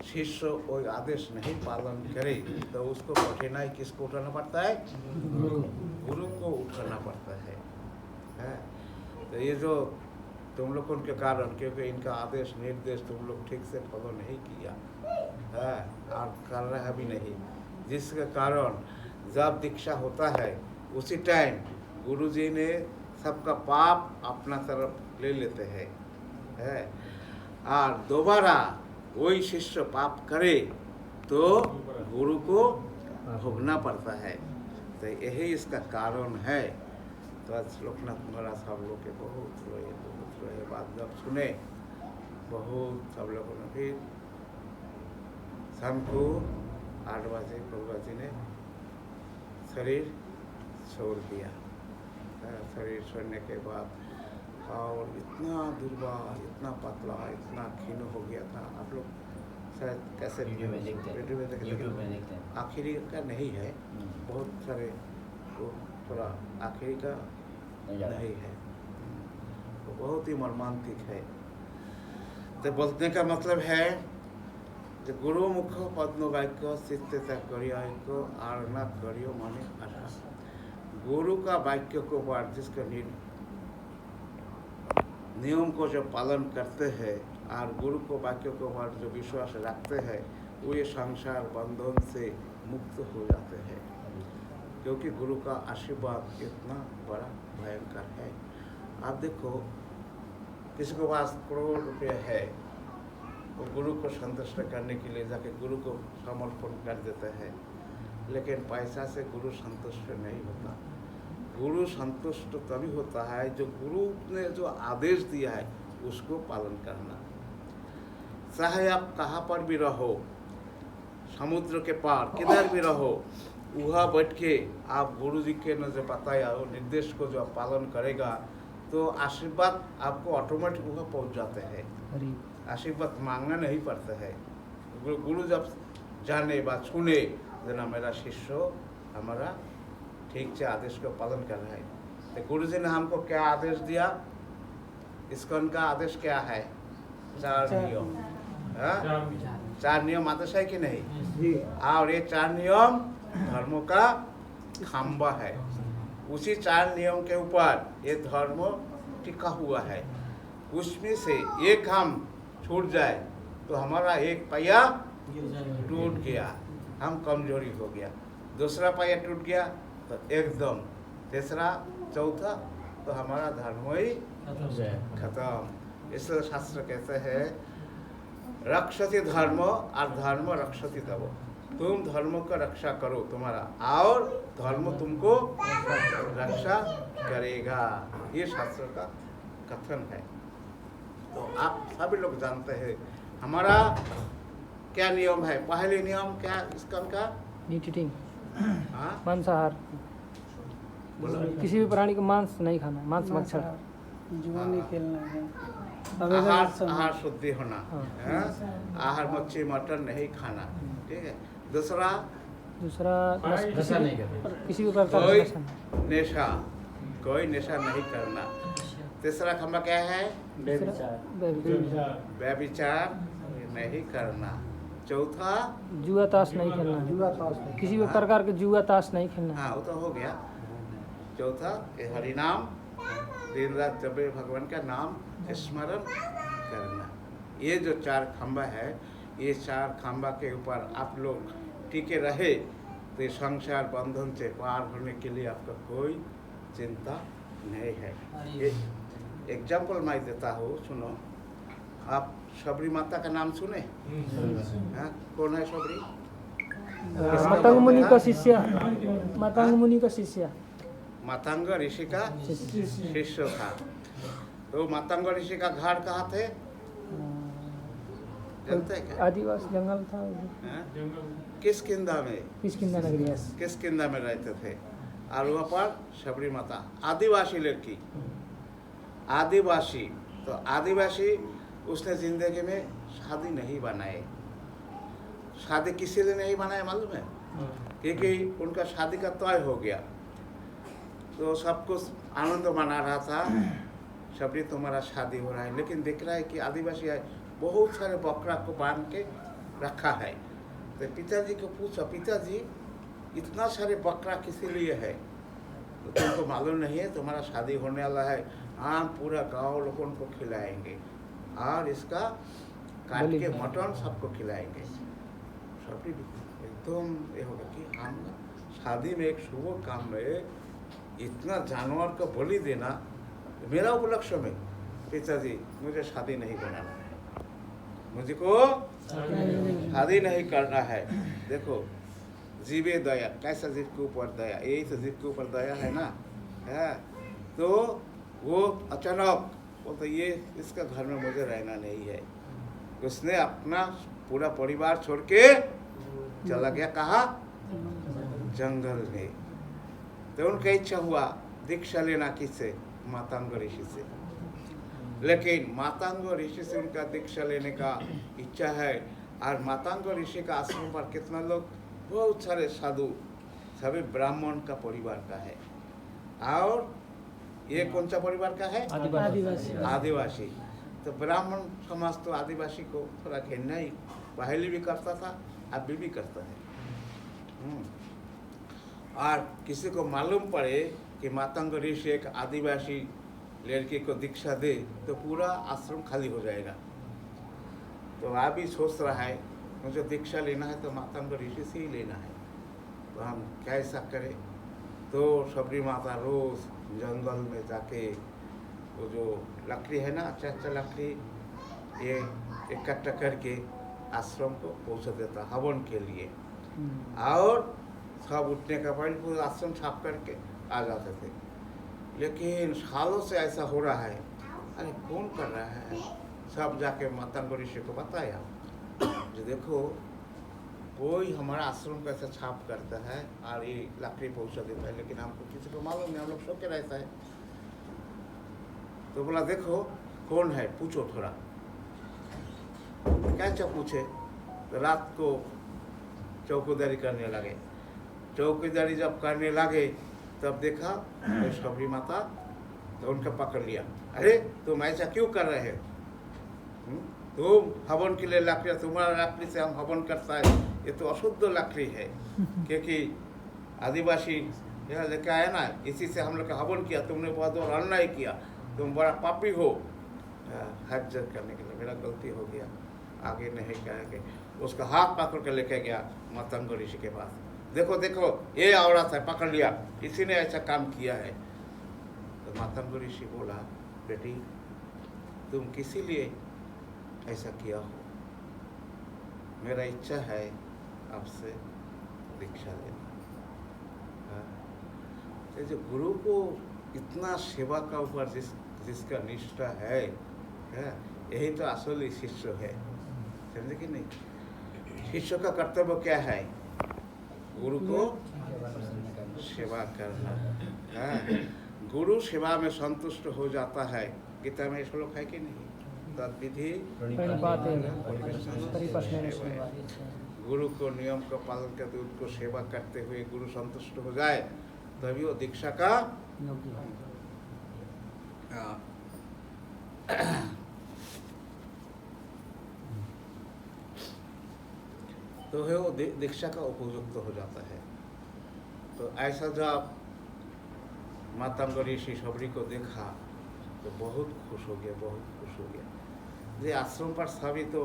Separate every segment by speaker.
Speaker 1: शिष्य वो आदेश नहीं पालन करे तो उसको कठिनाई किसको उठाना पड़ता है? गुरु को उठाना पड़ता है। तो ये जो तुम लोगों के कारण, क्योंकि इनका आदेश निर्देश तुम लोग ठीक से फॉलो नहीं किया है और कर रहा भी नहीं, जिसके कारण जब दीक्षा होता है उसी टाइम गुरुजी ने सबका पाप अपना तरफ ले लेते हैं है। और दोबारा वही शिष्य पाप करे तो गुरु को भोगना पड़ता है। तो यही इसका कारण है। तो आज लोकनाथ महाराज सब लोग के बहुत रोए बात जब सुने, बहुत सब लोगों ने फिर शाम को 8 बजे प्रभुपा जी ने शरीर छोड़ दिया। शरीर छोड़ने के बाद और इतना दुर्बल, इतना पतला, इतना क्षीण हो गया था। आप लोग शायद कैसे वीडियो में देखते हैं। आखिरी का नहीं है, बहुत सारे वो थोड़ा आखिरी का नहीं है, वो बहुत ही मर्मांतिक है। तो बोलने का मतलब है जो गुरु मुख पद्म वाक्य शिष्य करियो आरणा करियो माने आशा। गुरु का वाक्य को बार जिसका नियम को जो पालन करते हैं और गुरु को वाक्य को बार जो विश्वास रखते हैं वो ये संसार बंधन से मुक्त हो जाते हैं, क्योंकि गुरु का आशीर्वाद इतना बड़ा भयंकर है। आप देखो किसी को पास करोड़ रुपये है, वो गुरु को संतुष्ट करने के लिए जाके गुरु को समर्पण कर देते हैं, लेकिन पैसा से गुरु संतुष्ट नहीं होता। गुरु संतुष्ट तभी होता है जो गुरु ने जो आदेश दिया है उसको पालन करना। चाहे आप कहाँ पर भी रहो, समुद्र के पार किधर भी रहो, वहाँ बैठ के आप गुरु जी के ने जो बताया वो निर्देश को जो पालन करेगा तो आशीर्वाद आपको ऑटोमेटिक वहाँ पहुँच जाते हैं। आशीर्वाद मांगना नहीं पड़ता है। गुरु जब जाने बात सुने जना मेरा शिष्य हमारा ठीक से आदेश को पालन कर रहा है। तो गुरु जी ने हमको क्या आदेश दिया? इस्कॉन का आदेश क्या है? 4 नियम। 4 नियम आदेश है कि नहीं? और ये 4 नियम धर्मों का खंबा है। उसी 4 नियम के ऊपर ये धर्म टिका हुआ है। उसमें से एक हम छूट जाए तो हमारा एक पहिया टूट गया, हम कमजोरी हो गया। दूसरा पहिया टूट गया तो एकदम, तीसरा चौथा तो हमारा धर्म ही खत्म। इसलिए शास्त्र कहते हैं रक्षति धर्म और धर्म रक्षति तव। तुम धर्म का रक्षा करो तुम्हारा और धर्म तुमको रक्षा करेगा, ये शास्त्र का कथन है। तो आप सभी लोग जानते हैं हमारा क्या नियम है। पहले नियम क्या इसका का?
Speaker 2: मांसाहार, किसी भी प्राणी का मांस नहीं खाना, मांस मच्छर,
Speaker 3: जुआ नहीं खेलना है,
Speaker 1: आहार शुद्धि होना, आहार मच्छी मटन नहीं खाना, ठीक है। दूसरा
Speaker 2: नशा नहीं करना, किसी भी प्रकार का
Speaker 1: कोई नशा नहीं करना। तीसरा खंबा क्या है? व्यभिचार नहीं करना। चौथा
Speaker 2: जुआ ताश नहीं खेलना, किसी भी प्रकार के जुआ ताश नहीं खेलना।
Speaker 1: हाँ वो तो हो गया। चौथा हरि नाम, दिन रात जब भगवान का नाम स्मरण करना। ये जो 4 खंबा है, ये 4 खंबा के ऊपर आप लोग टिके रहे तो संसार बंधन से पार होने के लिए आपका कोई चिंता नहीं है। एग्जाम्पल मैं देता हूँ, सुनो। आप शबरी माता का नाम सुने? कौन है शबरी?
Speaker 2: मातंग मुनि का शिष्य, मातंग मुनि का शिष्य,
Speaker 1: मातंग ऋषि का शिष्य था। तो मातंग ऋषि का घर कहाँ थे जानते हैं क्या?
Speaker 2: आदिवासी जंगल था।
Speaker 1: किष्किंधा में,
Speaker 2: किष्किंधा नगरी,
Speaker 1: किष्किंधा में रहते थे। और वहाँ पर शबरी माता आदिवासी लड़की, आदिवासी। तो आदिवासी उसने जिंदगी में शादी नहीं बनाए। शादी किसी ने नहीं बनाया मालूम है? क्योंकि उनका शादी का तय हो गया तो सब कुछ आनंद मना रहा था, शबरी तुम्हारा शादी हो रहा है। लेकिन देख रहा है कि आदिवासी है बहुत सारे बकरा को बांध के रखा है। तो पिताजी को पूछा, पिताजी इतना सारे बकरा किसी लिए है? तो तुमको मालूम नहीं है, तुम्हारा शादी होने वाला है, हम पूरा गांव लोगों को खिलाएंगे और इसका काट के मटन सबको खिलाएंगे। सबकी एकदम ये होगा कि हम शादी में एक शुभ काम में इतना जानवर को बलि देना, मेरा उपलक्ष्य में पिताजी मुझे शादी नहीं बनाना है, मुझको शादी नहीं करना है। देखो जीवे दया, कैसा जीव के ऊपर दया, यही तो जीव के ऊपर दया है ना, है। तो वो अचानक बोलते ये इसका घर में मुझे रहना नहीं है। उसने अपना पूरा परिवार छोड़ के चला गया, कहा? जंगल में। तो उनका इच्छा हुआ दीक्षा लेना किससे? मातंग ऋषि से। लेकिन मातंग ऋषि से उनका दीक्षा लेने का इच्छा है, और मातंग ऋषि का आश्रम पर कितना लोग, बहुत सारे साधु, सभी ब्राह्मण का परिवार का है। और ये कौन सा परिवार का है?
Speaker 2: आदिवासी।
Speaker 1: आदिवासी। तो ब्राह्मण समाज तो आदिवासी को थोड़ा घृणा ही पहले भी करता था, अभी भी करता है। और किसी को मालूम पड़े कि मातंग ऋषि एक आदिवासी लड़के को दीक्षा दे तो पूरा आश्रम खाली हो जाएगा। तो आप भी सोच रहा है मुझे दीक्षा लेना है तो मातंग ऋषि से ही लेना है, तो हम कैसा करें? तो सबरी माता रोज जंगल में जाके वो जो लकड़ी है ना, अच्छा लकड़ी, ये इकट्ठा करके आश्रम को पहुँचा देता हवन के लिए। और सब उठने का पहले पूरा आश्रम साफ करके आ जाते थे। लेकिन सालों से ऐसा हो रहा है, अरे कौन कर रहा है? सब जाके मातंग ऋषि को बताया, जो देखो कोई हमारा आश्रम का ऐसा छाप करता है और ये लकड़ी पहुँचा देता है, लेकिन हमको किसी को मालूम नहीं, हम लोग सो के रहता है। तो बोला देखो कौन है, पूछो थोड़ा। कैसा पूछे? तो रात को चौकीदारी करने लगे। चौकीदारी जब करने लगे तब देखा तो सबरी माता, तो उनका पकड़ लिया, अरे तुम ऐसा क्यों कर रहे हो? तुम हवन के लिए लकड़ी, तुम्हारा लकड़ी से हम हवन करता है, ये तो अशुद्ध लकड़ी है, क्योंकि आदिवासी यह लेके आया ना, इसी से हम लोग का हवन किया, तुमने बहुत और अन्याय किया, तुम बड़ा पापी हो। हज करने के लिए मेरा गलती हो गया, आगे नहीं करेंगे। उसका हाथ पकड़ कर लेके गया मातंग ऋषि के पास, देखो देखो ये औरत है, पकड़ लिया, इसी ने ऐसा काम किया है। तो मातंग ऋषि बोला, बेटी तुम किसी लिए ऐसा किया हो? मेरा इच्छा है आपसे दीक्षा लेना। तो जो गुरु को इतना सेवा का ऊपर जिसका निष्ठा है, यही तो असली शिष्य है, समझे कि नहीं? शिष्य का कर्तव्य क्या है? गुरु को सेवा करना। गुरु सेवा में संतुष्ट हो जाता है। गीता में श्लोक है कि नहीं? तद्विधि गुरु को नियम का पालन करते, उनको सेवा करते हुए गुरु संतुष्ट हो जाए, तभी वो दीक्षा का तो है वो दीक्षा का उपयुक्त हो जाता है। तो ऐसा जब मातंग ऋषि सबरी को देखा तो बहुत खुश हो गया, बहुत खुश हो गया। ये आश्रम पर सभी तो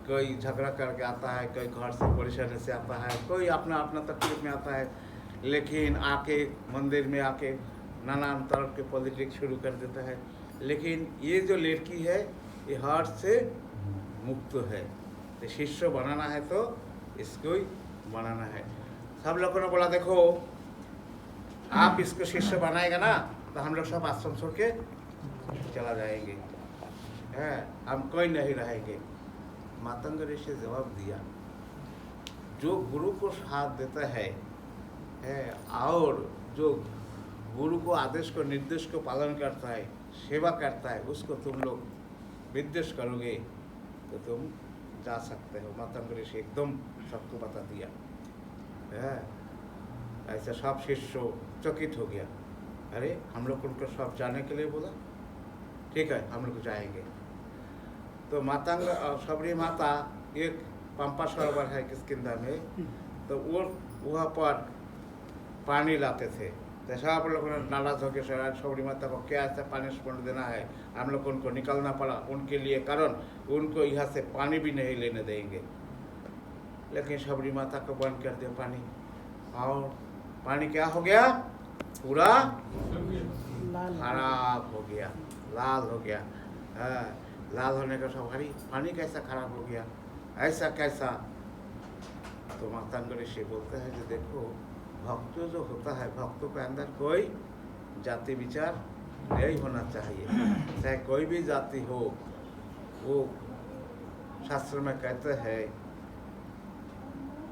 Speaker 1: कोई झगड़ा करके आता है, कोई घर से परेशानी से आता है, कोई अपना अपना तकलीफ में आता है, लेकिन आके मंदिर में आके नानान तरह के पॉलिटिक्स शुरू कर देता है। लेकिन ये जो लड़की है ये हर से मुक्त है, तो शिष्य बनाना है तो इसको ही बनाना है। सब लोगों ने बोला देखो आप इसको शिष्य बनाएगा ना तो हम लोग सब आश्रम छोड़ के चला जाएंगे, हम कोई नहीं रहेंगे। मातंग ऋषि जवाब दिया, जो गुरु को साथ देता है और जो गुरु को आदेश को निर्देश को पालन करता है, सेवा करता है, उसको तुम लोग विद्वेष करोगे तो तुम जा सकते हो। मातंग ऋषि एकदम सबको बता दिया। ऐसा सब शिष्य चकित हो गया, अरे हम लोग उनको सब जाने के लिए बोला, ठीक है हम लोग जाएंगे। तो मातंग सबरी माता एक पंपा सरोवर है किष्किंधा में, तो वो वहाँ पर पानी लाते थे। तो सब लोगों ने नाराज होकर सबरी माता को क्या ऐसा पनिशमेंट देना है, हम लोग उनको निकलना पड़ा उनके लिए, कारण उनको यहाँ से पानी भी नहीं लेने देंगे। लेकिन सबरी माता को बंद कर दिया पानी, और पानी क्या हो गया, पूरा
Speaker 3: लाल
Speaker 1: खराब हो गया, लाल हो गया। हाँ, लाल होने का सब हरी पानी कैसा खराब हो गया, ऐसा कैसा। तो मातांग ऋषि बोलते हैं कि देखो भक्त जो होता है, भक्तों के अंदर कोई जाति विचार नहीं होना चाहिए, चाहे कोई भी जाति हो। वो शास्त्र में कहते हैं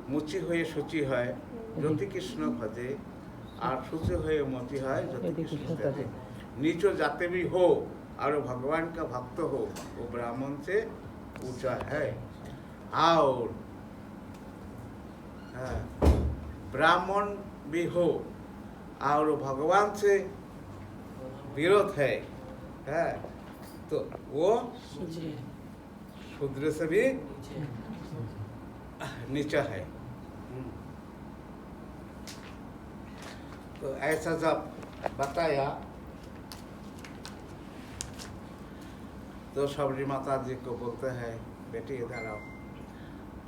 Speaker 1: मुची हुए शुचि है ज्योति कृष्ण भजे, और शुचि हुए मोती है ज्योति कृष्ण भजे। नीचो जाते भी हो और भगवान का भक्त हो, वो ब्राह्मण से ऊंचा है। और ब्राह्मण भी हो और भगवान से विरोध है, तो वो शूद्र से भी नीचा है। तो ऐसा जब बताया तो सबरी माता जी को बोलते हैं, बेटी इधर आओ,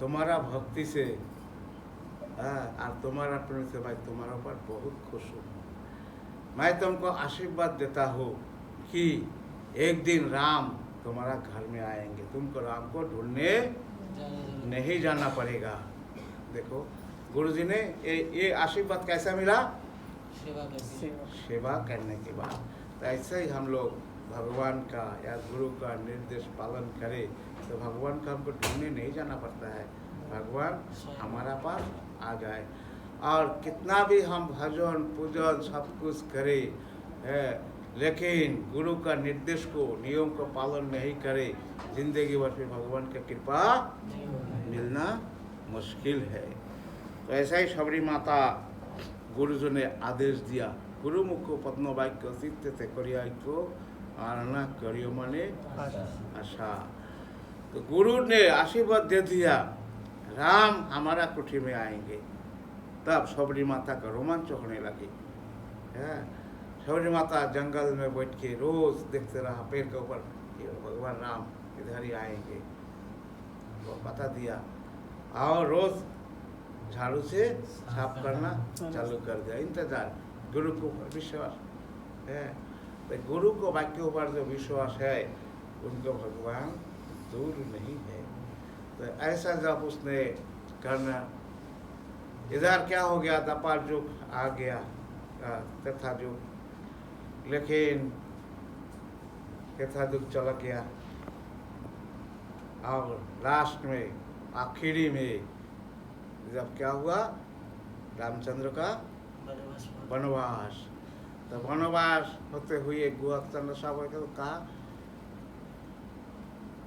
Speaker 1: तुम्हारा भक्ति से और तुम्हारा प्रेम से भाई तुम्हारा ऊपर बहुत खुश हूँ। मैं तुमको आशीर्वाद देता हूँ कि एक दिन राम तुम्हारा घर में आएंगे, तुमको राम को ढूंढने नहीं जाना पड़ेगा। देखो गुरुजी ने ये आशीर्वाद कैसा मिला, सेवा करने के बाद। तो ऐसे ही हम लोग भगवान का या गुरु का निर्देश पालन करें तो भगवान का हमको ढूंढने नहीं जाना पड़ता है, भगवान हमारा पास आ जाए। और कितना भी हम भजन पूजन सब कुछ करें है, लेकिन गुरु का निर्देश को नियम को पालन नहीं करे, जिंदगी भर फिर भगवान की कृपा मिलना मुश्किल है। तो ऐसा ही सबरी माता गुरुजी ने आदेश दिया, गुरु मुख पद्म वाक्य सिद्ध से करिया को आना करियो माने आशा। तो गुरु ने आशीर्वाद दे दिया, राम हमारा कुटी में आएंगे। तब सबरी माता का रोमांच होने लगी। सबरी माता जंगल में बैठ के रोज देखते रहा पेड़ के ऊपर, भगवान राम इधर ही आएंगे, वो बता दिया। और रोज झाड़ू से साफ करना चालू कर दिया। इंतजार, गुरु को विश्वास है, तो गुरु को वाक्यों पर जो विश्वास है उनको भगवान दूर नहीं है। तो ऐसा जब उसने करना, इधर क्या हो गया, दपार युग आ गया, तथा युग, लेकिन तथा युग चला गया। और लास्ट में आखिरी में जब क्या हुआ, रामचंद्र का वनवास। तो वनवास होते हुए गुहचंद्र साहब को कहा,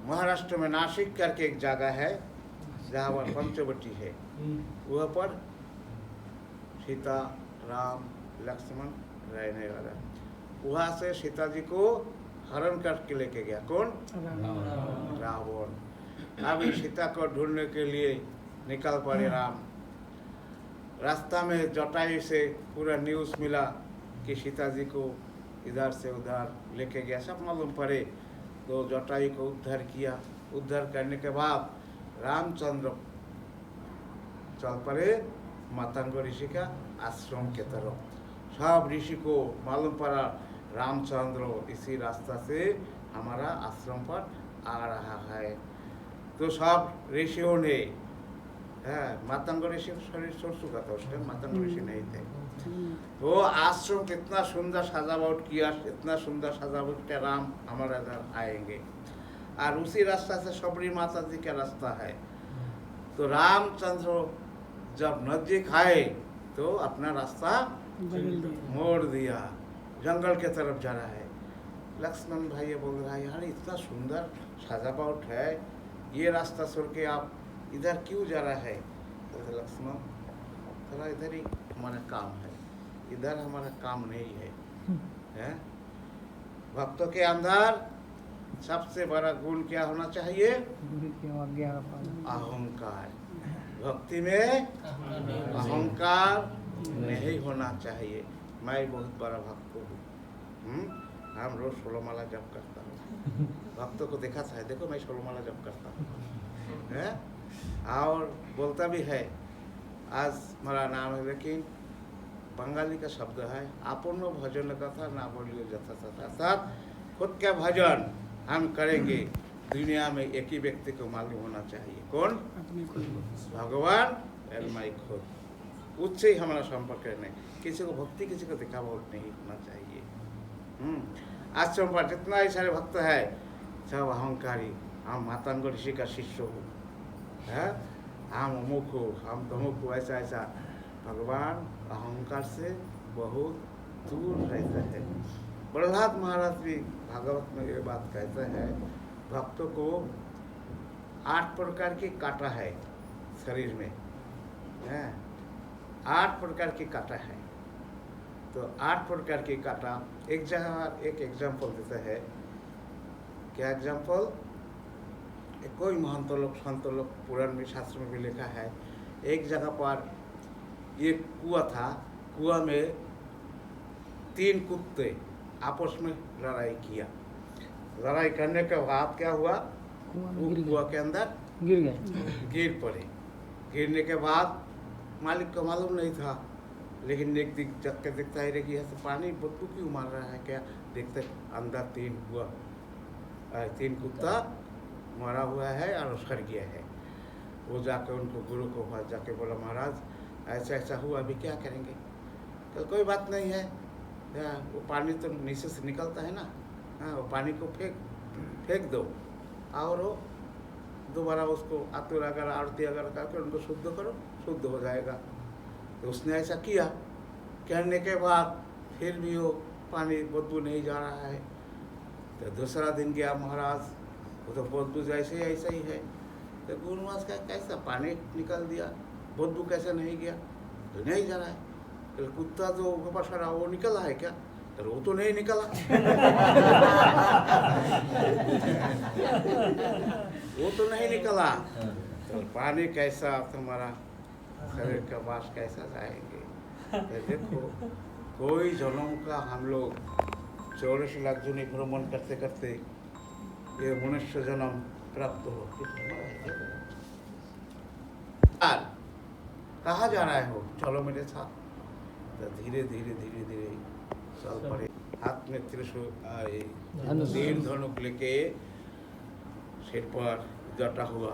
Speaker 1: महाराष्ट्र में नासिक करके एक जगह है जहाँ पर पंचवटी है, वहाँ पर सीता राम लक्ष्मण रहने वाला। वहाँ से सीता जी को हरण करके लेके गया कौन, रावण। अब सीता को ढूंढने के लिए निकल पड़े राम। रास्ता में जटायु से पूरा न्यूज़ मिला कि सीता जी को इधर से उधर लेके गया, सब मालूम पड़े। तो जटायु को उद्धार किया। उद्धार करने के बाद रामचंद्र चल पड़े मातंग ऋषि का आश्रम के तरफ। सब ऋषि को मालूम पड़ा रामचंद्र इसी रास्ता से हमारा आश्रम पर आ रहा है। तो सब ऋषियों ने, मातंग ऋषि शरीर छोड़ चुका था उस टाइम, मातंग ऋषि नहीं थे। तो आश्रम कितना सुंदर सजावट किया, इतना सुंदर सजावट के राम हमारे इधर आएंगे। और उसी रास्ता से सबरी माता जी का रास्ता है। तो रामचंद्र जब नजदीक आए तो अपना रास्ता मोड़ दिया, जंगल के तरफ जा रहा है। लक्ष्मण भाई ये बोल रहा है, यार इतना सुंदर सजावट है, ये रास्ता छोड़ के आप इधर क्यों जा रहा है? तो लक्ष्मण थोड़ा इधर ही हमारा काम है, इधर हमारा काम नहीं है, हैं? भक्तों के अंदर सबसे बड़ा गुण क्या होना चाहिए?
Speaker 2: गुरु की आज्ञा का पालन।
Speaker 1: अहंकार। भक्ति में अहंकार नहीं होना चाहिए। मैं बहुत बड़ा भक्त हूँ। हम रोज 16 माला जप करता हूँ। भक्तों को देखा था, देखो मैं 16 माला जप करता हूँ, है? और बोलता भी है, आज मेरा नाम है, लेकिन बंगाली का शब्द है, आपनो भजन कथा ना बोलियो जथा तथा। अर्थात खुद का भजन हम करेंगे, दुनिया में एक ही व्यक्ति को मालूम होना चाहिए, कौन? भगवान और मैं खुद। उससे ही हमारा संपर्क है। नहीं किसी को भक्ति, किसी को दिखावट नहीं होना चाहिए। आश्रम पर जितना ही सारे भक्त है सब अहंकारी। हम मातंग ऋषि का शिष्य हो, है? हम अमुक हो, हम तमुक हो, ऐसा ऐसा। भगवान अहंकार से बहुत दूर रहते हैं। प्रहलाद महाराज भी भागवत में ये बात कहते हैं, भक्तों को 8 प्रकार की कांटा है शरीर में, है? 8 प्रकार की कांटा है। तो 8 प्रकार की कांटा, एक जगह एक एग्जाम्पल देते हैं। क्या एग्जाम्पल? कोई महंत लोग, संत लोग, पुराण में, शास्त्र में भी लिखा है, एक जगह पर एक कुआं था। कुआं में 3 कुत्ते आपस में लड़ाई किया। लड़ाई करने के बाद क्या हुआ? वो कुआं के अंदर
Speaker 2: गिर गए,
Speaker 1: गिर पड़े। गिरने के बाद मालिक को मालूम नहीं था, लेकिन एक दिख जग के देखता है कि ऐसे पानी बदबू क्यों मार रहा है, क्या देखते अंदर 3 कुत्ता मरा हुआ है और सड़ गया है। वो जाकर उनको गुरु को पास जाके बोला, महाराज ऐसा ऐसा हुआ, अभी क्या करेंगे? कल कोई बात नहीं है, वो पानी तो नीचे से निकलता है ना, हाँ, वो पानी को फेंक दो और वो दोबारा उसको आतुर अगर आरती अगर करके उनको शुद्ध करो, शुद्ध हो जाएगा। तो उसने ऐसा किया। करने के बाद फिर भी वो पानी बदबू नहीं जा रहा है। तो दूसरा दिन गया महाराज, वो तो बदबू जैसे ऐसा ही है। तो गुरुवास का कैसा पानी निकल दिया, बदबू कैसे नहीं गया? तो नहीं जा रहा है। तो कुत्ता जो वापस आ रहा वो निकला है क्या? तो वो तो नहीं निकला। वो तो नहीं निकला। तो पानी कैसा तुम्हारा शरीर का वास कैसा जाएंगे? तो देखो, कोई जन्म का हम लोग 84 लाख जूनी भ्रमण करते करते ये मनुष्य जन्म प्राप्त हो। कहाँ जा रहे हो? चलो मेरे साथ। तो धीरे धीरे धीरे धीरे चल पड़े। हाथ में त्रिशूल तीर धनुक लेके सिर पर जटा हुआ,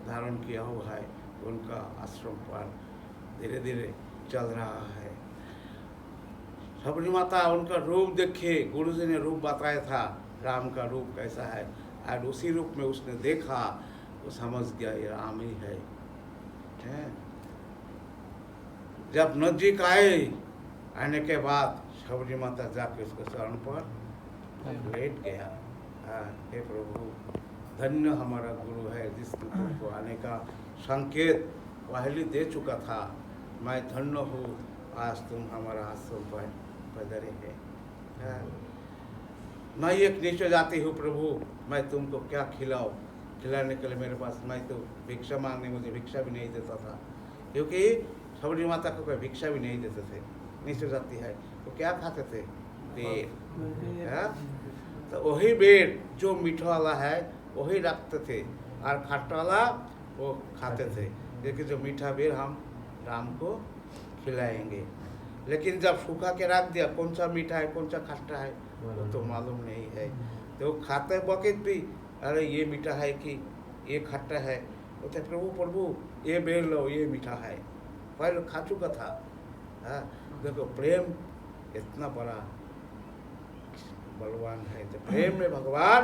Speaker 1: धारण किया हुआ है। उनका आश्रम पर धीरे धीरे चल रहा है। सबरी माता उनका रूप देखे, गुरुजी ने रूप बताया था राम का रूप कैसा है, और उसी रूप में उसने देखा, वो समझ गया ये राम ही है। जब नजदीक आने के बाद सबरी माता जाके उसके शरण पर लेट गया। हे प्रभु, धन्य हमारा गुरु है जिसने तुमको आने का संकेत पहले दे चुका था। मैं धन्य हूँ, आज तुम हमारा आश्रम पर पधारे हैं। मैं एक नीचे जाती हूँ प्रभु, मैं तुमको क्या खिलाऊं? खिलाने के लिए मेरे पास, मैं तो भिक्षा मांगने, मुझे भिक्षा भी नहीं देता था, क्योंकि सबरी माता को कोई भिक्षा भी नहीं देते थे। नीचे जाती है तो क्या खाते थे? बेर। तो वही बेर जो मीठा वाला है वही रखते थे, और खट्टा वाला वो खाते थे। लेकिन जो मीठा बेर हम राम को खिलाएंगे। लेकिन जब सूखा के रख दिया, कौन सा मीठा है कौन सा खट्टा है वो तो मालूम नहीं है। तो खाते वक्त भी, अरे ये मीठा है कि ये खट्टा है, बोलते प्रभु प्रभु ये बेर लो, ये मीठा है, पहले खा चुका था। देखो प्रेम इतना बड़ा बलवान है। तो प्रेम में भगवान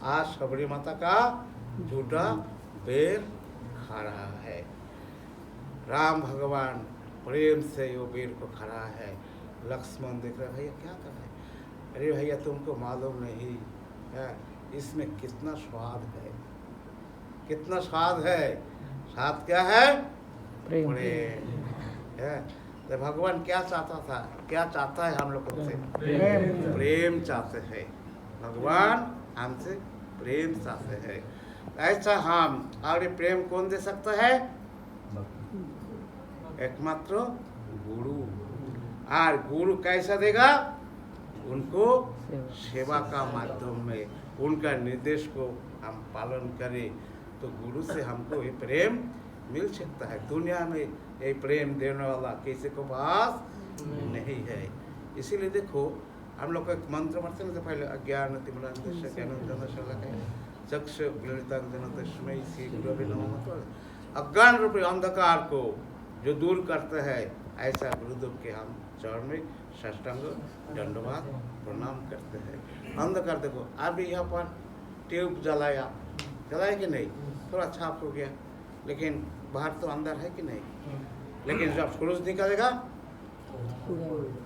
Speaker 1: आज सबरी माता का झूठा बेर खा रहा है। राम भगवान प्रेम से वो बेर को खा रहा है। लक्ष्मण देख रहे, भैया क्या कर रहे हैं? अरे भैया तुमको मालूम नहीं है इसमें कितना स्वाद है, कितना स्वाद है। स्वाद क्या है?
Speaker 2: प्रेम।
Speaker 1: है। तो भगवान क्या चाहता था, क्या चाहता है हम लोग से?
Speaker 2: प्रेम।
Speaker 1: प्रेम चाहते हैं। भगवान हमसे प्रेम चाहते हैं। ऐसा हम और ये प्रेम कौन दे सकता है? एकमात्र गुरु। और गुरु कैसा देगा? उनको सेवा का माध्यम में उनका निर्देश को हम पालन करें तो गुरु से हमको ये प्रेम मिल सकता है। दुनिया में ये प्रेम देने वाला किसी को पास नहीं है। इसीलिए देखो हम लोग का एक मंत्र पढ़ते हैं पहले अज्ञान तिमिरांधस्य ज्ञानांजनशलाकया चक्षुर्मिलितं तस्मै श्री गुरवे नमः। अज्ञान रूपी अंधकार को जो दूर करते हैं ऐसा गुरुदेव के हम चरण में साष्टांग दंडवात प्रणाम करते हैं। अंधकार देखो अभी यहाँ पर ट्यूब जलाया कि नहीं, थोड़ा छाप हो गया, लेकिन बाहर तो अंदर है कि नहीं। लेकिन जब सूरज निकलेगा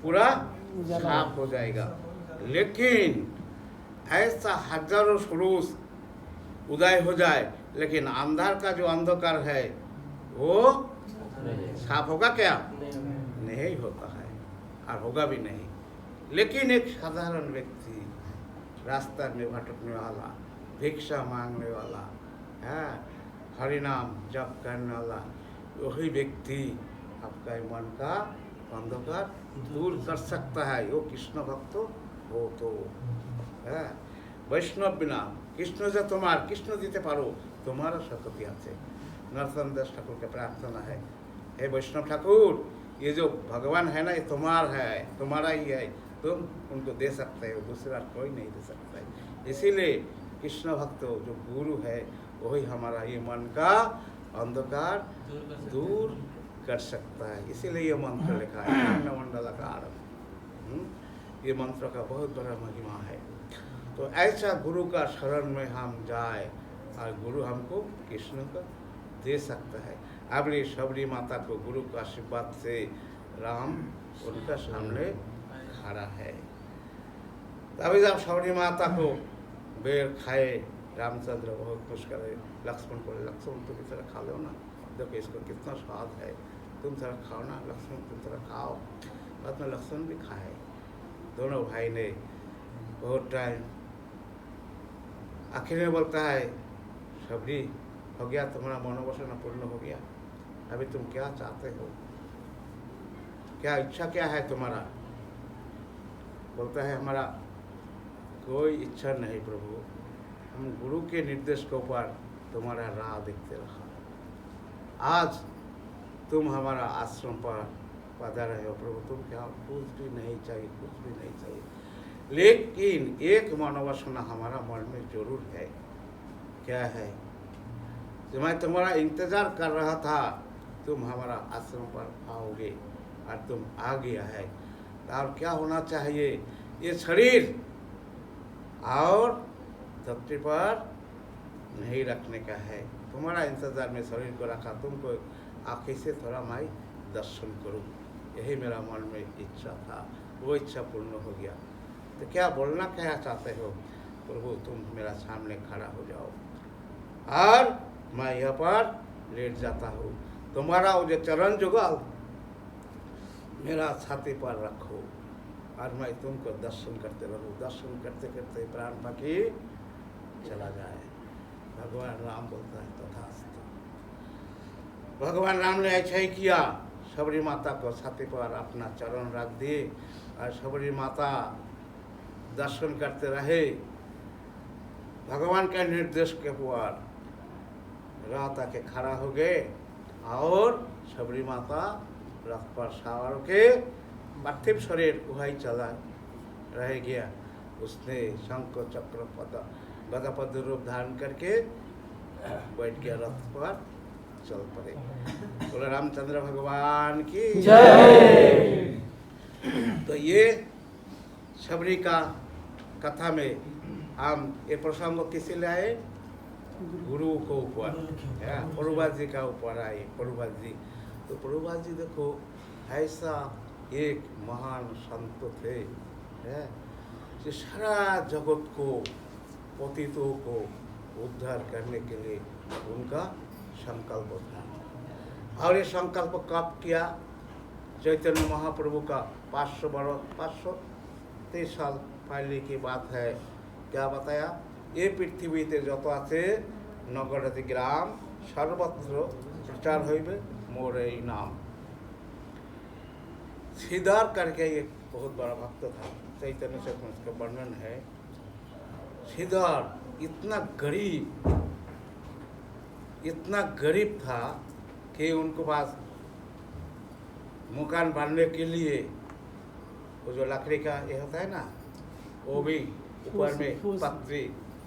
Speaker 1: पूरा साफ हो जाएगा। लेकिन ऐसा हजारों सूरज उदय हो जाए लेकिन अंधार का जो अंधकार है वो साफ होगा क्या? नहीं होता है और होगा भी नहीं। लेकिन एक साधारण व्यक्ति रास्ता में भटकने वाला, भिक्षा मांगने वाला, हरिनाम जप करने वाला, वही व्यक्ति आपका मन का अंधकार दूर कर सकता है। वो कृष्ण भक्त हो तो वैष्णव बिना कृष्ण से तुम्हार कृष्ण दीते पारो तुम्हारा शक्ति আছে। नरतन दास ठाकुर का प्रार्थना है, हे वैष्णव ठाकुर ये जो भगवान है ना ये तुम्हारा है, तुम्हारा ही है, तुम उनको दे सकते हो, दूसरा कोई नहीं दे सकता है। इसीलिए कृष्ण भक्त जो गुरु है वही हमारा ये मन का अंधकार दूर कर सकता है। इसीलिए ये मंत्र लिखा है मंडलाकार। ये मंत्र का बहुत बड़ा महिमा है। तो ऐसा गुरु का शरण में हम जाए और गुरु हमको कृष्ण का दे सकता है। अब ये शबरी माता को गुरु का आशीर्वाद से राम उनका सामने खड़ा है। तभी जब शबरी माता को बेर खाए रामचंद्र बहुत खुश करे, लक्ष्मण को लक्ष्मण तुम इस तरह खा लो ना, देखो इसको कितना स्वाद है, तुम थोड़ा खाओ ना लक्ष्मण, तुम थोड़ा खाओ। बाद में लक्ष्मण भी खाए। दोनों भाई ने बहुत टाइम आखिर में बोलता है शबरी हो गया तुम्हारा मनोवासना पूर्ण हो गया, अभी तुम क्या चाहते हो, क्या इच्छा क्या है तुम्हारा? बोलता है हमारा कोई इच्छा नहीं प्रभु, हम गुरु के निर्देश के ऊपर तुम्हारा राह देखते रहा। आज तुम हमारा आश्रम पर पधारे हो प्रभु, तुम क्या कुछ भी नहीं चाहिए, कुछ भी नहीं चाहिए। लेकिन एक मनोवासना हमारा मन में जरूर है। क्या है? जो मैं तुम्हारा इंतजार कर रहा था, तुम हमारा आश्रम पर आओगे और तुम आ गया है। और क्या होना चाहिए? ये शरीर और धरती पर नहीं रखने का है। तुम्हारा इंतजार में शरीर को रखा, तुमको आँखें से थोड़ा मैं दर्शन करूं, यही मेरा मन में इच्छा था। वो इच्छा पूर्ण हो गया। तो क्या बोलना क्या चाहते हो प्रभु? तुम मेरा सामने खड़ा हो जाओ और मैं यहाँ पर लेट जाता हूँ। तुम्हारा वो जो चरण जुगल मेरा छाती पर रखो और मैं तुमको दर्शन करते रहूँ। दर्शन करते करते प्राण पाखी चला जाए। भगवान राम बोलता है तथास्तु। भगवान राम ने ऐसा ही किया। शबरी माता को छाती पर अपना चरण रख दिए और शबरी माता दर्शन करते रहे। भगवान का निर्देश के ऊपर रात आके खड़ा हो गए और शबरी माता रथ पर सवार के पार्थिव शरीर वही चला रह गया। उसने शंख चक्र पद गदा पद रूप धारण करके बैठ गया रथ पर, चल पड़े। बोले रामचंद्र भगवान की जय। तो ये शबरी का कथा में हम ये प्रसंग किसे लाए? गुरु को ऊपर, प्रभुपाद जी का ऊपर आए। प्रभुपाद जी, तो प्रभुपाद जी देखो ऐसा एक महान संत थे जो सारा जगत को, पतितों को उद्धार करने के लिए उनका संकल्प था। और ये संकल्प कब किया? चैतन्य महाप्रभु का 523 साल पहले की बात है। क्या बताया ये पृथ्वीते যত আছে नगराति ग्राम सर्वत्र प्रचार होइबे मोर এই नाम। सिद्धार्थ करके एक बहुत बड़ा भक्त था, चैतन्य से उसका वर्णन है। सिद्धार्थ इतना गरीब था कि उनको पास मकान बनने के लिए वो जो लकड़ी का ये होता है ना, वो भी ऊपर में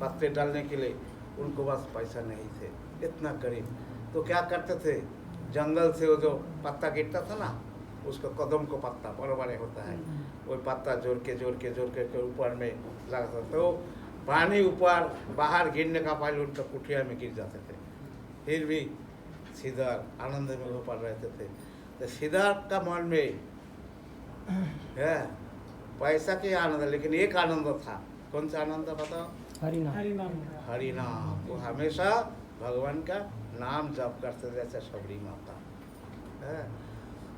Speaker 1: पत्ते डालने के लिए उनको पास पैसा नहीं थे, इतना गरीब। तो क्या करते थे, जंगल से वो जो पत्ता गिरता था ना, उसका कदम को पत्ता बड़े बड़े होता है, वो पत्ता जोड़ के ऊपर में लगाता, तो पानी ऊपर बाहर गिरने का पहले उनका कुटिया में गिर जाते थे। फिर भी सिद्धार्थ आनंद में वो पड़ रहते थे। तो सिद्धार्थ का मन में है पैसा के आनंद, लेकिन एक आनंद था। कौन सा आनंद था बताओ?
Speaker 2: हरिनाम।
Speaker 3: हरिनाम।
Speaker 1: हरिनाम। वो हमेशा भगवान का नाम जप करते थे, जैसे सबरी माता है,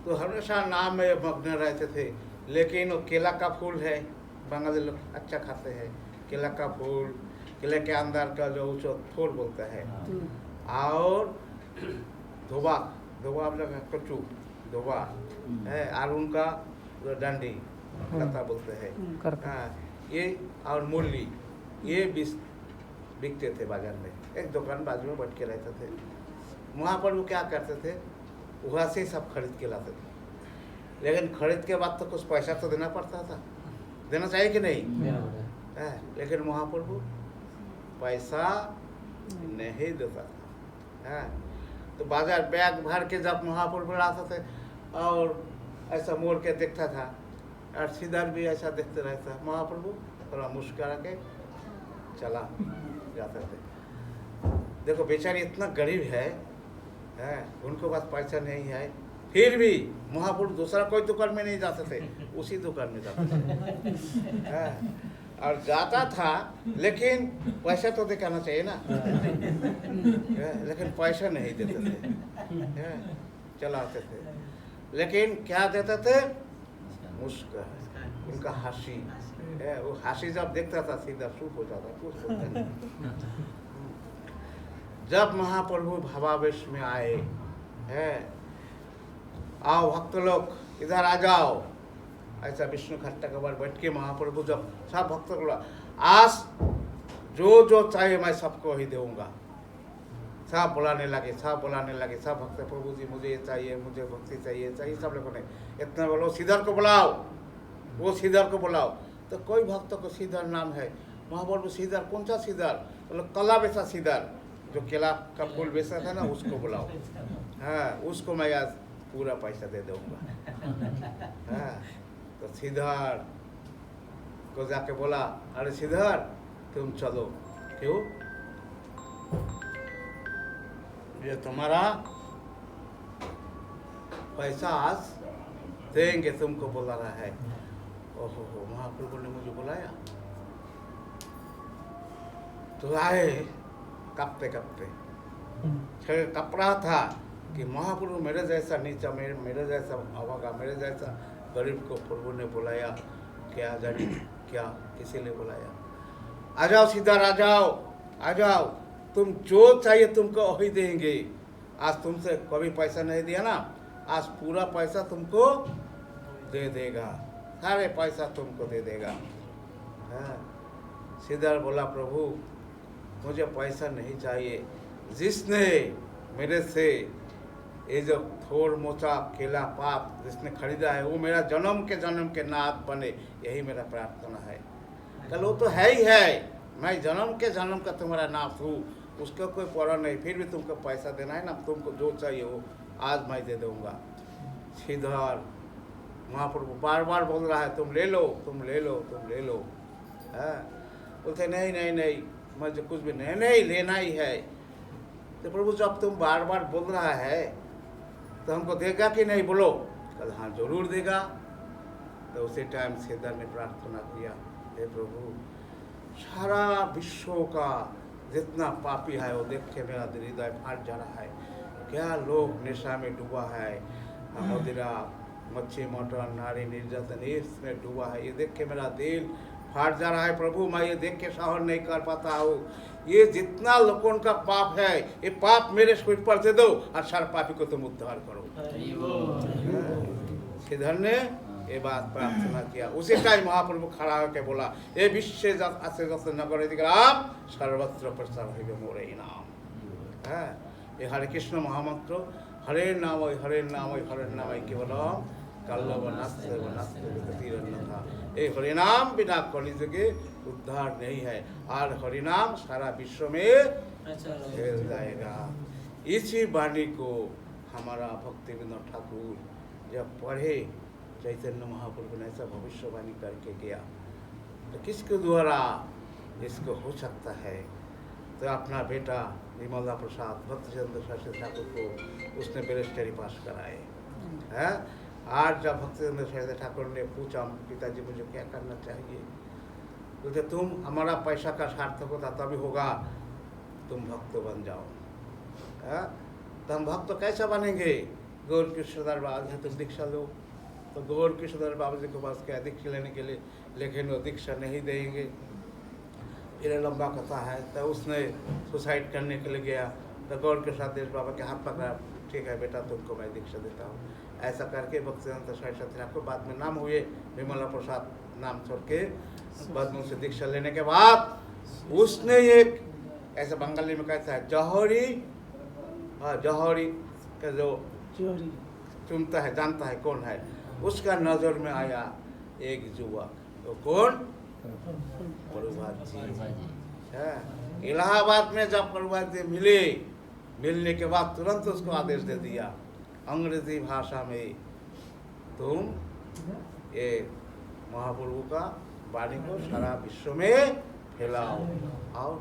Speaker 1: तो हमेशा नाम में मग्न रहते थे। लेकिन वो केला का फूल है, बंगाली लोग अच्छा खाते हैं केला का फूल, केले के अंदर का जो उसको फूल बोलते हैं, और धोबा आप लोग कचू धोबा है, और उनका जो डंडी कथा बोलते हैं, हाँ, ये और मूली, ये बिकते थे बाजार में। एक दुकान बाजू में बैठ के रहते थे। वहाँ पर वो क्या करते थे, वहाँ से सब खरीद के लाते थे। लेकिन खरीद के बाद तो कुछ पैसा तो देना पड़ता था, देना चाहिए कि नहीं है, लेकिन वहाँ पर वो पैसा नहीं देता था है। तो बाजार बैग भर के जब वहाँ पर बुलाते थे और ऐसा मोड़ के देखता था, और सिद्धार्थ भी ऐसा देखते रहता, वहाँ पर वो थोड़ा मुस्कुरा के चला जाते थे। देखो बेचारे इतना गरीब है, उनको पास पैसा नहीं है, फिर भी महापुरुष दूसरा कोई दुकान में नहीं जाते थे, उसी दुकान में जाते थे। और जाता था, लेकिन पैसा तो दिखाना चाहिए ना, लेकिन पैसा नहीं देते थे, चलाते थे। लेकिन क्या देते थे, मुस्कुराहट, उनका हंसी, वो हंसी जब देखता था सीधा चुप हो जाता, कुछ बोलता नहीं। जब महाप्रभु भावावेश में आए है, आओ भक्त लोग इधर आ जाओ, ऐसा विष्णु खट्टा के बार बैठ के महाप्रभु जब सब भक्त बोला, आज जो जो चाहिए मैं सबको ही दूंगा। सब बुलाने लगे, सब भक्त, प्रभु जी मुझे ये चाहिए, मुझे भक्ति चाहिए, सब लोगों ने इतना बोलो, श्रीधर को बुलाओ, वो श्रीधर को बुलाओ। तो कोई भक्त को श्रीधर नाम है, महाप्रभु श्रीधर, कौन सा श्रीधर? बोलो कला बेचा श्रीधर, जो केला का फूल बेचता था ना, उसको बुलाओ, हाँ, उसको मैं आज पूरा पैसा दे दूंगा। हाँ, तो श्रीधर को जाके बोला, अरे श्रीधर तुम चलो। क्यों? ये तुम्हारा पैसा आज देंगे, तुमको बोला रहा है। ओहो हो, महाप्रभु ने मुझे बुलाया। तो आए कपते कप रहा था कि महाप्रभु मेरे जैसा नीचा, मेरे जैसा अभागा, मेरे जैसा गरीब को प्रभु ने बुलाया, क्या जानी क्या किसी ने बुलाया। आ जाओ श्रीधर, आ जाओ, तुम जो चाहिए तुमको वही देंगे। आज तुमसे कभी पैसा नहीं दिया ना, आज पूरा पैसा तुमको दे देगा, सारे पैसा तुमको दे देगा। हाँ, श्रीधर बोला, प्रभु मुझे पैसा नहीं चाहिए, जिसने मेरे से ये जो थोड़ मोचा केला पाप जिसने खरीदा है, वो मेरा जन्म के नाथ बने, यही मेरा प्रार्थना है। कल वो तो है ही है, मैं जन्म का तुम्हारा नाथ हूँ, उसका कोई परवाह नहीं, फिर भी तुमको पैसा देना है ना, तुमको जो चाहिए वो आज मैं दे दूंगा। श्रीधर महाप्रभु बार बार बोल रहा है, तुम ले लो। बोलते नहीं, मुझे कुछ भी नहीं लेना ही है। तो प्रभु जब तुम बार बार बोल रहा है तो हमको देगा कि नहीं, बोलो। कल हाँ जरूर देगा। तो उसी टाइम श्रीधर ने प्रार्थना किया, हे प्रभु सारा विश्व का जितना पापी है वो देख के मेरा हृदय फाट जा रहा है। क्या लोग नशा में डूबा है, मदिरा, मच्छी मटन, नारी निर्यातन इसमें डूबा है, ये देख के मेरा दिल फाट जा रहा है प्रभु, मैं ये देख के सहन नहीं कर पाता हूँ। ये जितना लोगों का पाप है, ये पाप मेरे सिर पर दे दो और सारे पापी को तुम उद्धार करो। श्रीधर ने ये बात प्रार्थना किया। उसी टाइम महाप्रभु खड़ा होकर बोला, ये विश्व नगर राम सर्वत्र प्रसार हो मोरे नाम। है ये हरे कृष्ण महामंत्र, हरे नाम हरे नाम हरे नाम केवलम कल्लव नास्ते था। ये हरिनाम बिना कलिजुगे उद्धार नहीं है, और हरिनाम सारा विश्व में फैल जाएगा। इसी वाणी को हमारा भक्ति विनोद ठाकुर जब पढ़े, चैतन्य महाप्रभु ने ऐसा भविष्यवाणी करके गया, तो किसके द्वारा इसको हो सकता है? तो अपना बेटा विमला प्रसाद भक्तचंद्र सरस्वती ठाकुर को उसने बैरिस्टरी पास कराए है। आज जब भक्तचंद्र सरस्वती ठाकुर ने पूछा, पिताजी मुझे क्या करना चाहिए? बोलते तुम हमारा पैसा का सार्थक होता तभी होगा, तुम भक्त बन जाओ। है तो हम भक्त कैसे बनेंगे? गौर कृष्णदास बाबा जी तुम दीक्षा लो। तो गौर कृष्णदास बाबा जी के पास क्या दीक्षा लेने के लिए, लेकिन वो दीक्षा नहीं देंगे। फिर लंबा कथा है। तो उसने सुसाइड करने के लिए गया, तो गौर कृष्णदास बाबा के हाथ पकड़ा, ठीक है बेटा तुमको मैं दीक्षा देता हूँ। ऐसा करके भक्तिवेदांत सरस्वती ठाकुर बाद में नाम हुए, विमला प्रसाद नाम छोड़ के बाद में उसे दीक्षा लेने के बाद उसने एक ऐसा बंगाली में कहता है जौहरी, हाँ जौहरी का जो चुनता है जानता है कौन है, उसका नजर में आया एक युवक। तो कौन? प्रभुपाद जी है। इलाहाबाद में जब प्रभुपाद जी मिले, मिलने के बाद तुरंत उसको आदेश दे दिया अंग्रेजी भाषा में, तुम ये महाप्रभु का वाणी को सारा विश्व में फैलाओ। और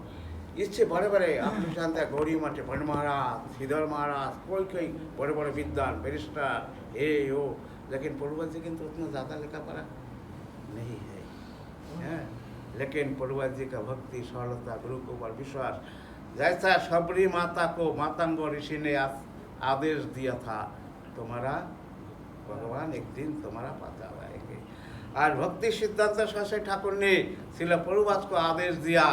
Speaker 1: इससे बड़े बड़े आप लोग जानते हैं, गौरी मठ भट्ट महाराज, श्रीधर महाराज, कोई कोई बड़े बड़े विद्वान बैरिस्टर ये हो, लेकिन प्रभुपाद जी की तो उतना ज़्यादा लिखा पढ़ा नहीं है। लेकिन प्रभुपाद जी का भक्ति, सरलता, गुरु के ऊपर विश्वास, जैसा शबरी माता को मातंग ऋषि ने आदेश दिया था, तुम्हारा भगवान एक दिन तुम्हारा पाता आएंगे। आज भक्ति सिद्धांत सरस्वती ठाकुर ने श्रील प्रभुपाद को आदेश दिया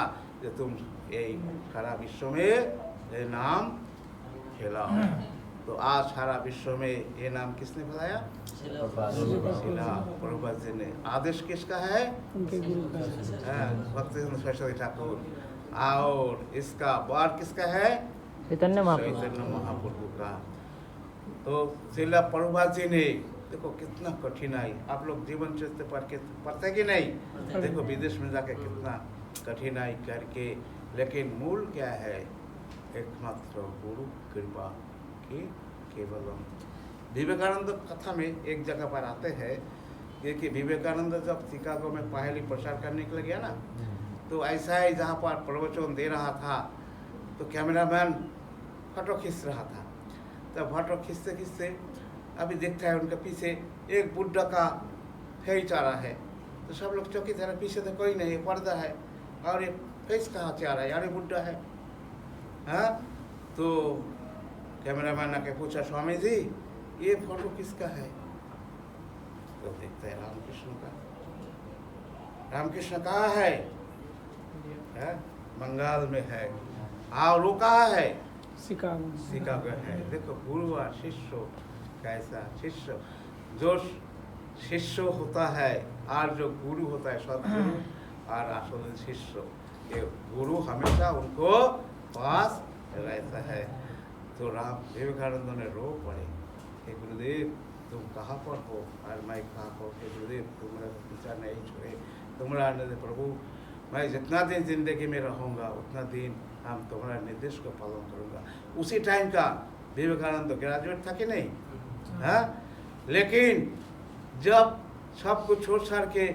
Speaker 1: कि तुम यही सारा विश्व में ये नाम फैलाओ। तो आज सारा विश्व में ये नाम किसने फैलाया? श्रीला प्रभुपाद जी ने। आदेश किसका है?
Speaker 2: उनके गुरु का।
Speaker 1: भक्ति सरस्वती ठाकुर। और इसका वार किसका है?
Speaker 2: चैतन्य महाप्रभु।
Speaker 1: चैतन्य महाप्रभु का। तो श्रीला प्रभुपाद जी ने, देखो कितना कठिनाई, आप लोग जीवन चरित्र पढ़ते कि नहीं? देखो विदेश में जाके कितना कठिनाई करके, लेकिन मूल क्या है? एकमात्र गुरु कृपा की केवलम। विवेकानंद कथा में एक जगह पर आते हैं कि विवेकानंद जब शिकागो में पहली प्रचार करने के लिए गया ना, तो ऐसा ही जहाँ पर प्रवचन दे रहा था, तो कैमरामैन फोटो खींच रहा था। तो फोटो खींचते खींचते अभी देखता है उनके पीछे एक बुढ़ा का फेस आ रहा है। तो सब लोग चौकी तरह पीछे तो कोई नहीं, पर्दा है, और ये फेस कहाँ से आ रहा है? यार ये बुढ़ा है। हाँ, तो कैमरामैन आके पूछा, स्वामी जी ये फोटो किसका है? तो देखते हैं रामकृष्ण का। रामकृष्ण कहाँ है? बंगाल में है। और वो कहाँ है? शिकागो है। देखो गुरु और शिष्य कैसा। शिष्य जो शिष्य होता है और जो गुरु होता है, सदगुरु और असल शिष्य, ये गुरु हमेशा उनको पास रहता है। तो राम विवेकानंद ने रो पड़े, हे गुरुदेव तुम कहाँ पर हो और मैं कहाँ पर? हे गुरुदेव तुम्हारा पीछा नहीं छोड़े, तुम्हारा निर्देश प्रभु, मैं जितना दिन जिंदगी में रहूँगा उतना दिन हम तुम्हारा निर्देश को पालन करूँगा। उसी टाइम का विवेकानंद ग्रेजुएट था कि नहीं? हाँ, लेकिन जब सब कुछ छोड़ छाड़ के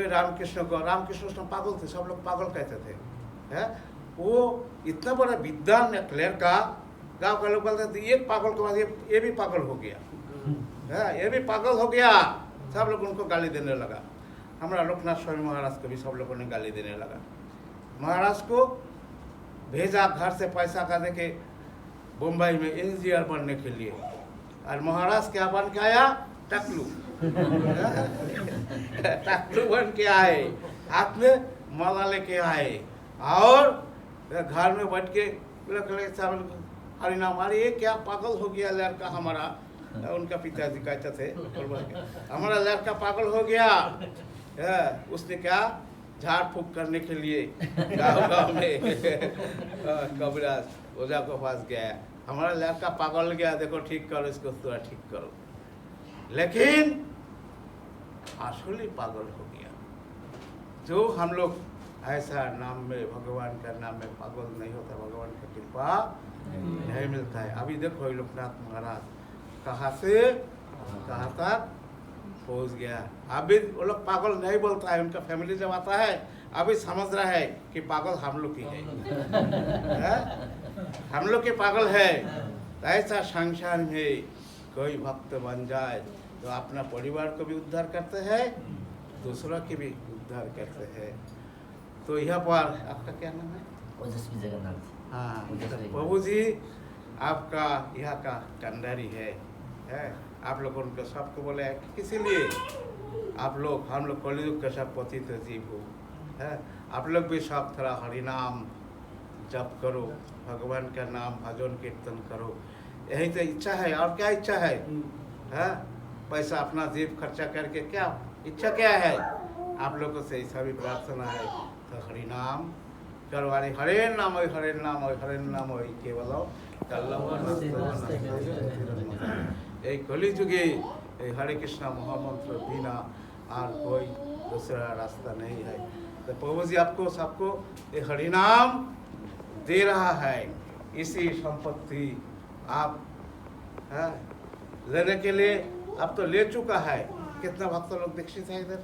Speaker 1: रामकृष्ण कृष्ण पागल थे, सब लोग पागल कहते थे। है वो इतना बड़ा विद्वान लड़का, गाँव का लोग बोलते थे एक पागल के बाद ये भी पागल हो गया है, ये भी पागल हो गया। सब लोग उनको गाली देने लगा। हमारा लोकनाथ स्वामी महाराज को भी सब लोगों ने गाली देने लगा। महाराज को भेजा घर से पैसा का देके बम्बई में इंजीनियर बनने के लिए, और महाराज क्या बन के आया? टकलू। टकलू बन के आए। हाथ में माला लेके आए और घर में बैठ के चावल हरिनाम। अरे ये क्या पागल हो गया लड़का हमारा, उनका पिताजी कहते थे हमारा लड़का पागल हो गया। उसने क्या झाड़ फूक करने के लिए गाँव में कबीराज ओझा को पास गया, हमारा लड़का पागल गया, देखो ठीक करो इसको, थोड़ा ठीक करो। लेकिन असली पागल हो गया। जो हम लोग ऐसा नाम में, भगवान का नाम में पागल नहीं होता, भगवान की कृपा नहीं मिलता है। अभी देखो लोकनाथ महाराज कहाँ से कहाँ तक पहुँच गया। अभी वो लोग पागल नहीं बोलता है, उनका फैमिली जब आता है अभी समझ रहा है कि पागल हम लोग की है, हम लोग के पागल है। ऐसा संसार में कोई भक्त बन जाए तो अपना परिवार को भी उद्धार करते हैं, दूसरों की भी उद्धार करते हैं। तो यहाँ पर आपका क्या नाम है?
Speaker 4: ओजस्वी जगन्नाथ।
Speaker 1: हाँ,
Speaker 4: ओजस्वी
Speaker 1: प्रभु जी आपका यहाँ का कंडारी है। आप लोग उनको सबको बोले किसी लिए आप लोग, हम लोग कलयुग के सब पतित जीव हो, है। आप लोग भी सब थोड़ा हरिनाम जप करो, भगवान का नाम भजन कीर्तन करो, यही तो इच्छा है। और क्या इच्छा है? पैसा अपना जेब खर्चा करके क्या इच्छा क्या है? आप लोगों से ऐसा भी प्रार्थना है तो हरिनाम करो। अरे हरे नाम हो, हरे नाम हो, हरे नाम हो केवल यही कली जुगे हरे कृष्णा महामंत्र बिना और कोई दूसरा रास्ता नहीं है। तो प्रभु जी आपको सबको ये हरिनाम दे रहा है। इसी संपत्ति आप लेने के लिए अब तो ले चुका है। कितना भक्त लोग दीक्षित है इधर?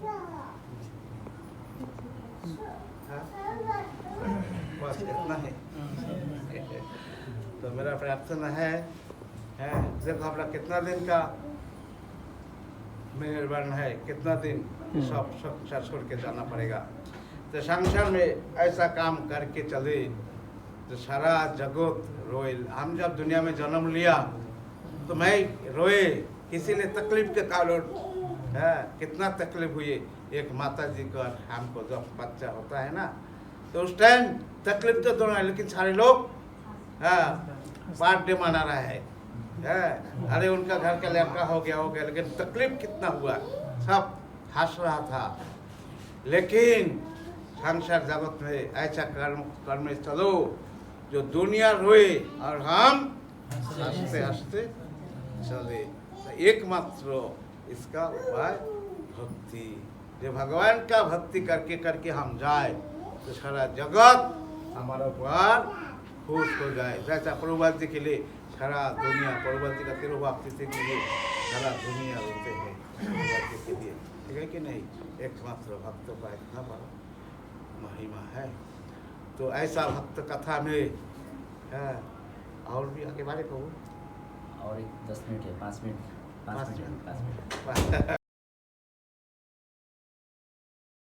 Speaker 1: बस इतना है। तो मेरा प्रार्थना है देखो अपना कितना दिन का मेहरबान है, कितना दिन सब छोड़ के जाना पड़ेगा। तो संसार में ऐसा काम करके चले तो सारा जगत रोए। हम जब दुनिया में जन्म लिया तो मैं रोए, किसी ने तकलीफ के कारण कितना तकलीफ हुई। एक माता जी का हमको जब बच्चा होता है ना तो उस टाइम तकलीफ तो दोनों है, लेकिन सारे लोग बर्थडे मना रहा है। अरे उनका घर का लड़का हो गया, लेकिन तकलीफ कितना हुआ, सब हंस रहा था। लेकिन संसार जगत में ऐसा कर्म में चलो जो दुनिया रोए और हम हंसते हंसते चले। तो एकमात्र इसका उपाय भक्ति। जो भगवान का भक्ति करके करके हम जाए तो सारा जगत हमारा ऊपर खुश हो जाए। जैसा प्रभुपाद जी के लिए सारा दुनिया, प्रभुपाद जी का तिरुभाव के लिए सारा दुनिया रोते हैं प्रभुपाद जी के लिए, ठीक है कि नहीं? एकमात्र भक्त का इतना बड़ा महिमा है। तो ऐसा भक्त कथा में और भी आगे बारे कहूँ
Speaker 4: और 10 मिनट है, 5 मिनट, 5 मिनट, 5 मिनट।